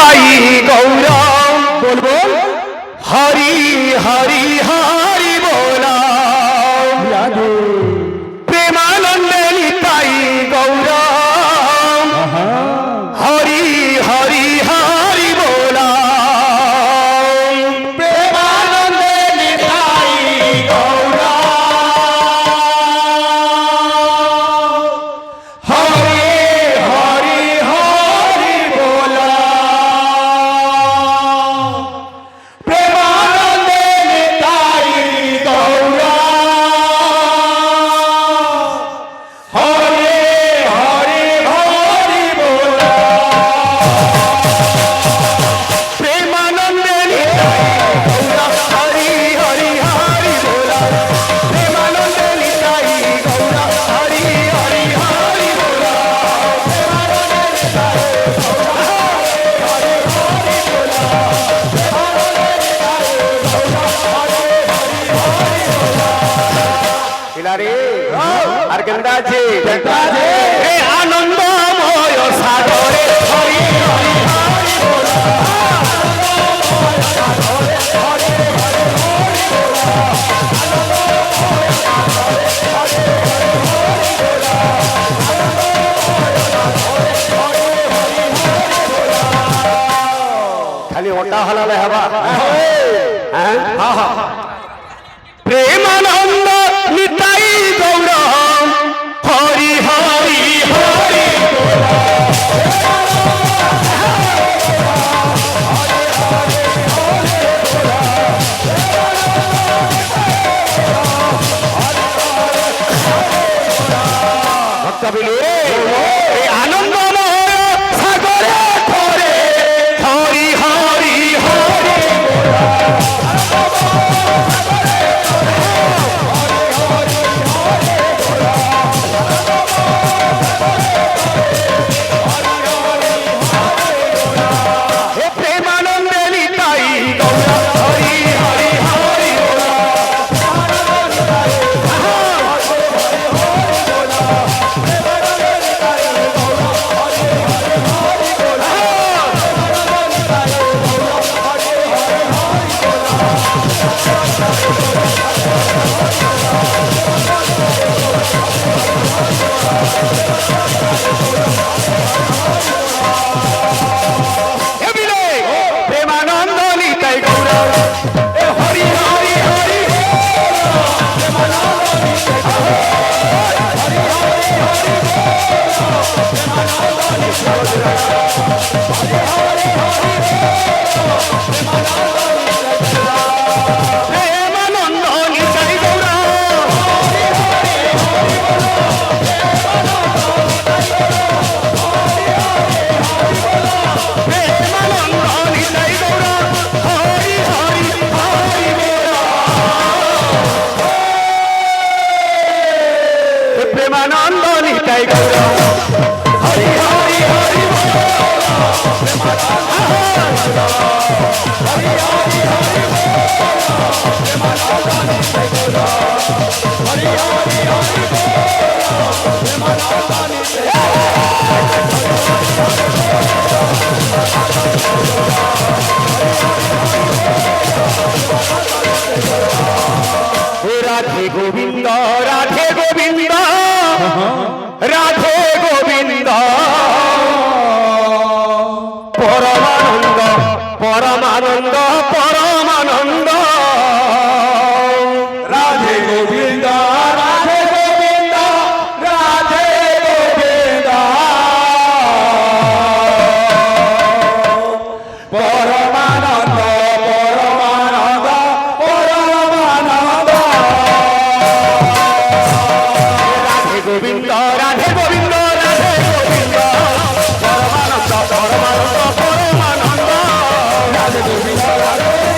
নিতাই গৌরম বলবো হরি হরি হরি বলা প্রেমানন্দে নিতাই গৌরম হরি হরি হরি বলা প্রেমানন্দে নিতাই গৌরম হরি হরি হরি বলা প্রেমানন্দে নিতাই গৌরম হরি হরি হরি বলা প্রেমানন্দে নিতাই গৌরম হরি হরি হরি বলা প্রেমানন্দে নিতাই গৌরম হরি হরি হরি বলা আর কেনটা আছে আনন্দময় সাগরে হরি হরি হরি বলা খালি ওটা হালালে হবা হ্যাঁ প্রেমানন্দ নিতাই গৌরম হরি হরি হরি ভক্ত বিলু আনন্দময় সাগরে ধরে হরি হরি হরি হে প্রেমানন্দে নিতাই গৌরম হরি হরি হরি হে বিলে প্রেমানন্দ নিতাই গৌরম হরি হরি হরি প্রেমানন্দ নিতাই গৌরম প্রেমানন্দ নিতাই গৌরম হরি হরি হরি প্রেমানন্দ নিতাই গৌরম হরি হরি হরি রাধে গোবিন্দ রাধে গোবিন্দ রাধে গোবিন্দ পরমানন্দ পরমানন্দ পরমানন্দ রাধে গোবিন্দ রাধে গোবিন্দ রাধে গোবিন্দ পরমানন্দ পরমানন্দ পরমানন্দ রাধে গোবিন্দ রাধে গোবিন্দ রাধে গোবিন্দ পরমানন্দ পরমানন্দ পরমানন্দ রাধে গোবিন্দ রাধে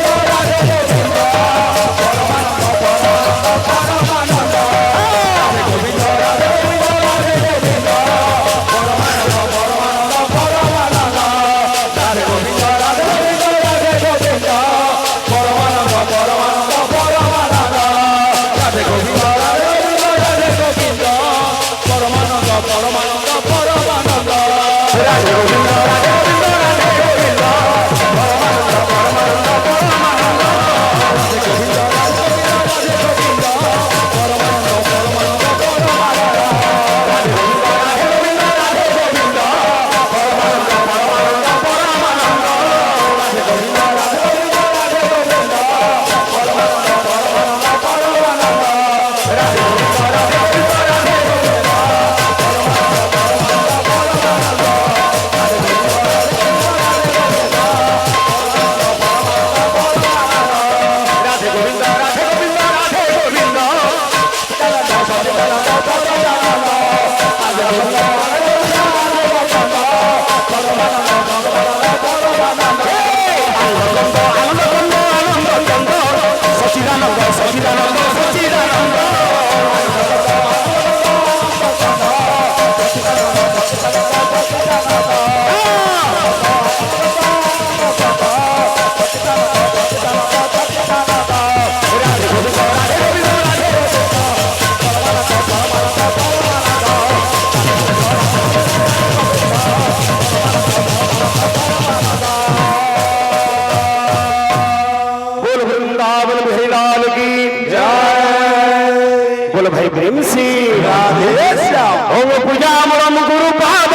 प्रेम से राधे श्याम। ओम पूजा मूलम गुरु पाद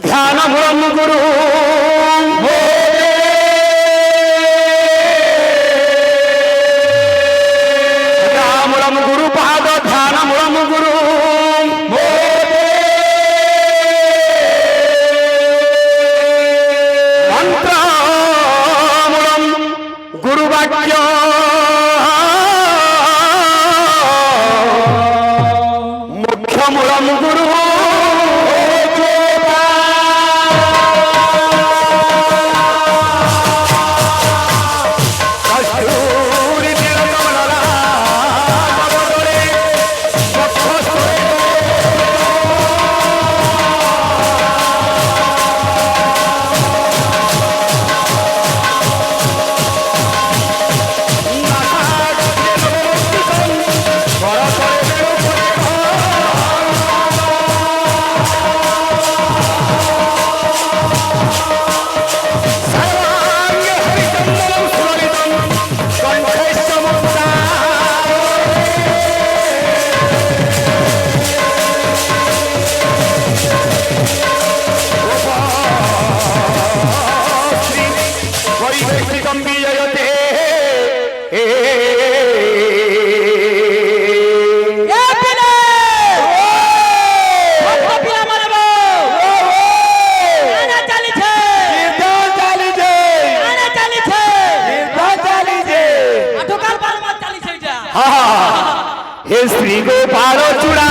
ध्यान मूलम गुरु मूलम गुरु पाद ध्यान मूलम गुरु मंत्र मूलम गुरु वाक्य मुख्य मूलम गुरु श्री गोपाल चूड़ा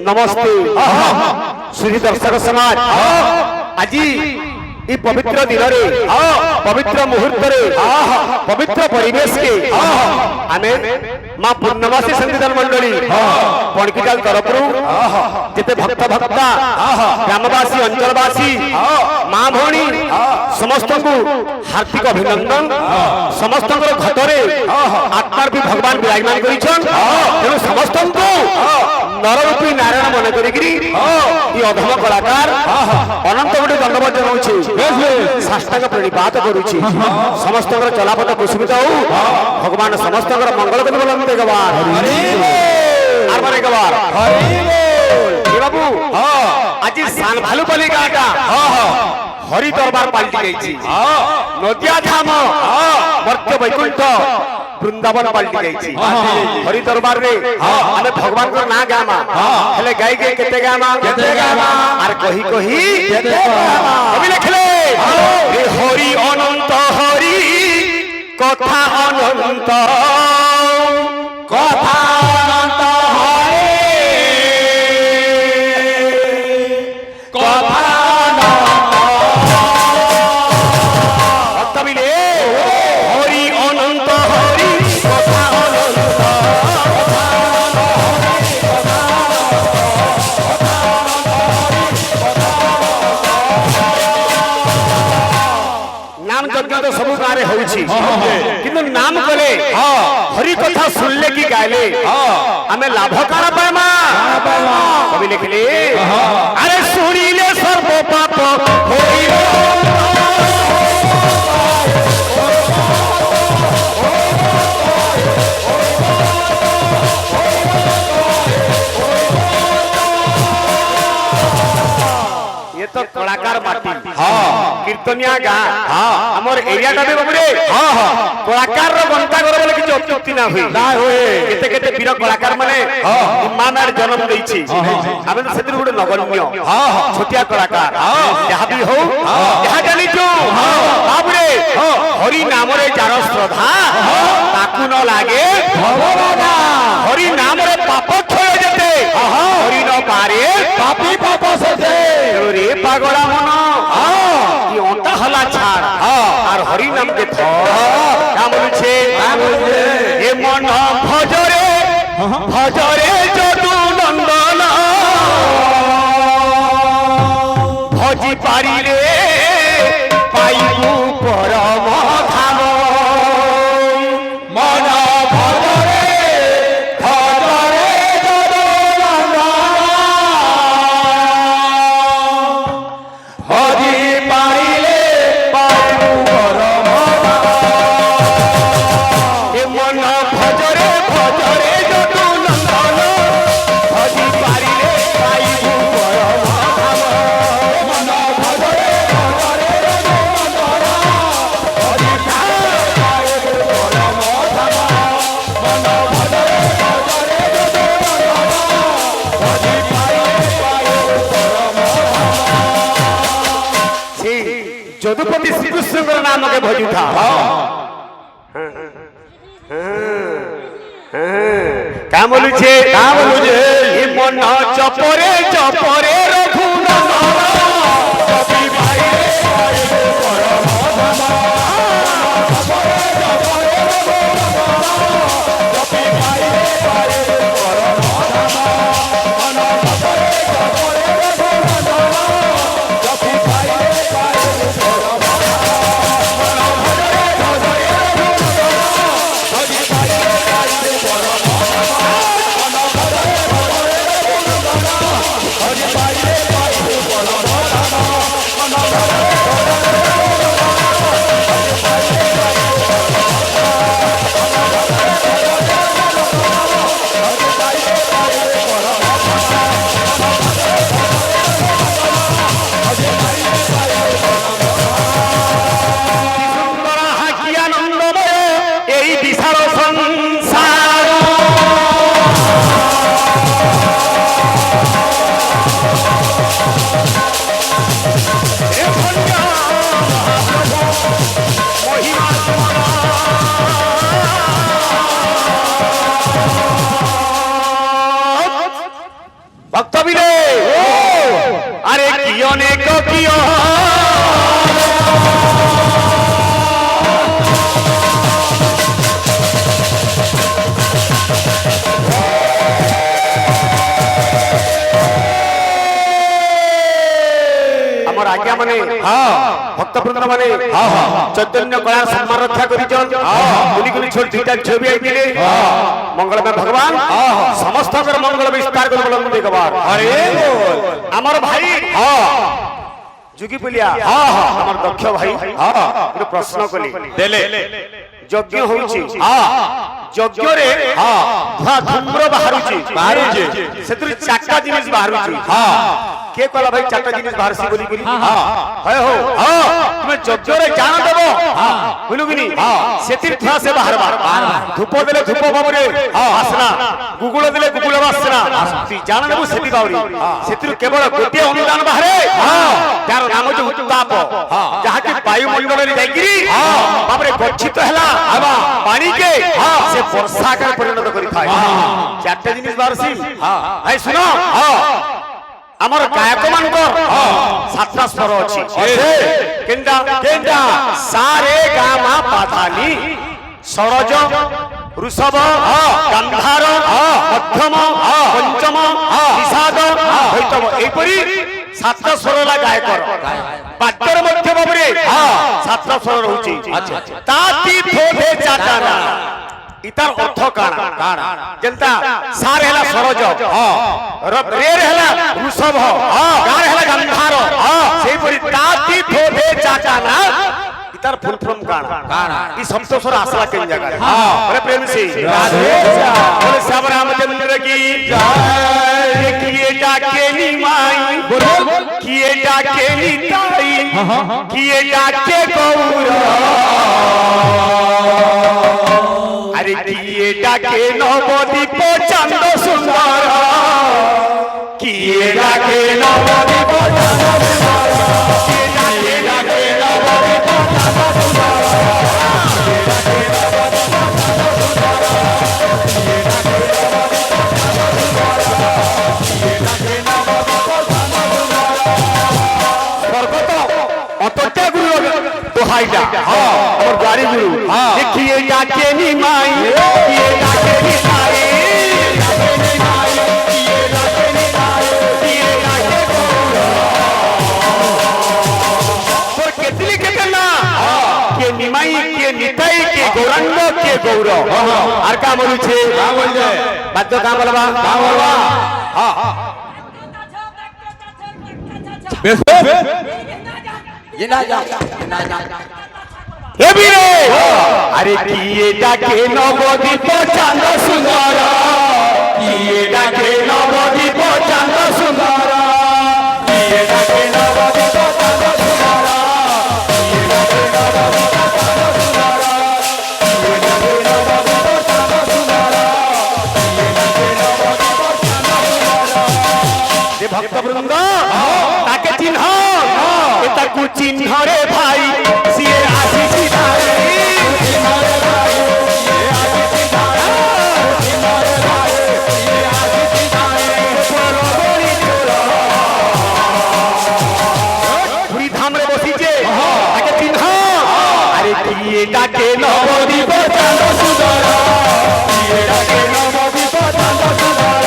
नमस्ते श्री दर्शक समाज आज ये पवित्र दिन पवित्र मुहूर्त पवित्र परिवेश के आमे मां पूर्णमासी संविधान मंडली पणकिटाल तरफ जिते भक्त भक्ता ग्रामवासी अंचलवासी मां भौणी समस्त को हार्दिक अभिनंदन समस्त घटरे आत्मार भी भगवान विराजमान कर समस्त को नररूपी नारायण मन कर अधम कलाकार अनंत गोटे दंडवत जनाऊँ साष्टांग प्रणिपात करुच्ची समस्त चलापथ कुसुमित हो भगवान समस्त मंगल कर बाबू आज सान भालुपल्ली गाँटा हरि दरबार पलटि जाइए नदिया धाम मर्त्य वैकुंठ वृंदावन पलटि जाइए हरि दरबार रे आमे भगवान को ना गामा हेले गाई के केते गामा आर कही कही कवि लिखले हे हरि अनंत हरि कथा अनंत कथा अनंत हरि कथा तो सब गाँव किंतु नाम कले हरि कथा सुनले कि गायले आमे लाभ काना पाएमा कवि लिखले अरे सुनिले सर्व पाप होइलो तो कलाकार माटी कीर्तनिया गाँ हमर एरिया टा बाबूरे कलाकार रो गंता कर बोले किछ अत्युक्ति ना होए केते केते वीर कलाकार माने मानार जन्म देछि आमे तो सेतिर गुडे नगण्य छोटिया कलाकार जहा भी हो जहा जानि जो बाबूरे হরি নামরে যার শ্রদ্ধা তাকু ন লাগে ভগবানা। হরি নামরে পাপ ক্ষয় যেতে হরি ন পারে পাপি পাপ সেতে। রে পাগলা মন কি অন্টা হলা ছাড় আর হরি নাম কে নাম বলছে এ মন ভজরে ভজরে যদু নন্দন ভজি পারিলে পাইবু পরম ধাম। মন ভজরে ভজরে যদু নন্দন ভজি পারিলে পাইবু পরম ধাম। এ মন ভজরে ভজরে যদু নন্দন ভজি পারিলে পাইবু পরম ধাম। মন ভজরে ভজরে যদু নন্দন ভজি পারিলে পাইবু পরম ধাম। মন ভজরে ভজরে যদু নন্দন ভজি পারিলে পাইবু পরম ধাম। সেই যদুপতি শ্রীকৃষ্ণের নামকে ভজুথা। কা বলুছে এ মন চপরে চপরে রঘুনন্দন কবি পাইলে পাইবু পরম ধাম। চপরে চপরে রঘুনন্দন কবি পাইলে পাইবু পরম ধাম। মন চপরে চপরে রঘুনন্দন কবি পাইলে পাইবু পরম ধাম। মন ভজরে ভজরে রঘুনন্দন ভজি পাইলে পাইবু পরম ধাম। মন ভজরে ভজরে রঘুনন্দন ভজি পাইলে পাইবু পরম ধাম। মন ভজরে ভজরে সুন্দর হাকি আনন্দময় এই বিশাল সংসার। এ ভঞ্জা মহিমা ভক্তবিদে আরে কি অনেক কিয় আমার আজ্ঞা মানে ভক্তবৃন্দ মানে চৈতন্য কলা সম্মান রক্ষা করিছন গুলি গুলি ছোট দুইটা ছবি আইলে মঙ্গলময় ভগবান সমস্তর মঙ্গল বিস্তার করে বলুন দেখবার। আরে আমার ভাই যুগি পুলিয়া আমার দক্ষ ভাই একটা প্রশ্ন কলি দেলে যজ্ঞ হଉଛି যজ্ঞরে ধূম্র বাহারুଛି ସେଥିରୁ ଚାରିଟା ଜିନିଷ ବାହାରୁଛି। କିଏ କହିଲା ଭାଇ ଚାରିଟା ଜିନିଷ ବାହାରୁଛି ବୋଲି ବୋଲି ହଏ ହଉ ତୁମେ ଯଜ୍ଞରେ ଜାଣ ଦେବ ବୁଲୁକିନି ସେଥିରୁ ଥୁଆ ସେ ବାହାରବା। ଧୂପ ଦେଲେ ଧୂପ ଭାବରେ ବାସ୍ନା, ଗୁଗୁଳ ଦେଲେ ଗୁଗୁଳ ବାସ୍ନା, ତୁଇ ଜାଣ ଦେବୁ ସେଠି ବାଉରି। ସେଥିରୁ କେବଳ ଗୋଟିଏ ଅନୁଦାନ ବାହାରେ ଯାହାର ନାମ ହେଉଛି ଉତ୍ତାପ, ଯାହାକି ବାୟୁମଣ୍ଡଳରେ ଯାଇକିରି ଭାବରେ ଗଚ୍ଛିତ ହେଲା ପାଣିକେ ସେ ବର୍ଷା ଆକାରରେ ପରିଣତ କରିଥାଏ। ଚାରିଟା ଜିନିଷ ବାହାରୁଛି ଭାଇ ଶୁଣ। ଆମର ଗାୟକ ମାନଙ୍କର ସାତଟା ସ୍ୱର ଅଛି। କେନ୍ତା କେନ୍ତା ସା ରେ ଗା ମା ପା ଧା ନି, ଷଡ଼ଜ, ଋଷଭ, ଗାନ୍ଧାର, ମଧ୍ୟମ, ପଞ୍ଚମ, ନିଷାଦ, ଧୈତବ। ଏହିପରି ସାତଟା ସ୍ୱର ହେଲା ଗାୟକର। ବାଦ୍ୟର ମଧ୍ୟ ଭାବରେ ସାତଟା ସ୍ୱର ରହୁଛି। ତାତି ଥୋଧେ ଚାଟାନା ইতার অর্থ কানা যেটা সার হেলা সরজ, রের হেলা ঋষভ, গার হেলা গান্ধার, সেইপরি তাতি থোধে চাচানা ইতার ফুল ফর্ম কানা। ই সপ্তস্বর আসলা কেন জায়গা বলে প্রেম সে রাধে বলে শ্যাম রামচন্দ্র কি জয়। কিয়ে ডাকে নি মাই বলো, কিয়ে ডাকে নি তাই, কিয়ে ডাকে গৌর, আরে কিয়ে ডাকে নবদ্বীপ চান্দ সুন্দর, কিয়ে ডাকে নবদ্বীপ চান্দ সুন্দর, কিয়ে ডাকে নবদ্বীপ চান্দ সুন্দর। তোতে গুরু দোহাইটা আমার গাড়ি গুরু দেখিয়ে ডাকে নিমাই দেখিয়ে ডাকে নিমাই তোর কেতলি কেটে না কে নিমাই কে নিতাই কে গৌরাঙ্গ কে গৌর আর কা বলছে বাদ্য কা বলবা বেশ আরে কি ডাকে নবদ্বীপ চাঁদ সুন্দর কি ডাকে নবদ্বীপ চাঁদ সুন্দর কি ডাকে নবদ্বীপ চাঁদ সুন্দর কি ডাকে নবদ্বীপ চাঁদ সুন্দর কি ডাকে নবদ্বীপ চাঁদ সুন্দর কি ডাকে নবদ্বীপ চাঁদ সুন্দর যে ভক্তবৃন্দ তাকে চিহ্ন তাকু চিহ্ন রে ভাই সিয়ে আসিছি ধারে ডাকে নবদ্বীপ চাঁদ সুন্দর ডাকে নবদ্বীপ চাঁদ সুন্দর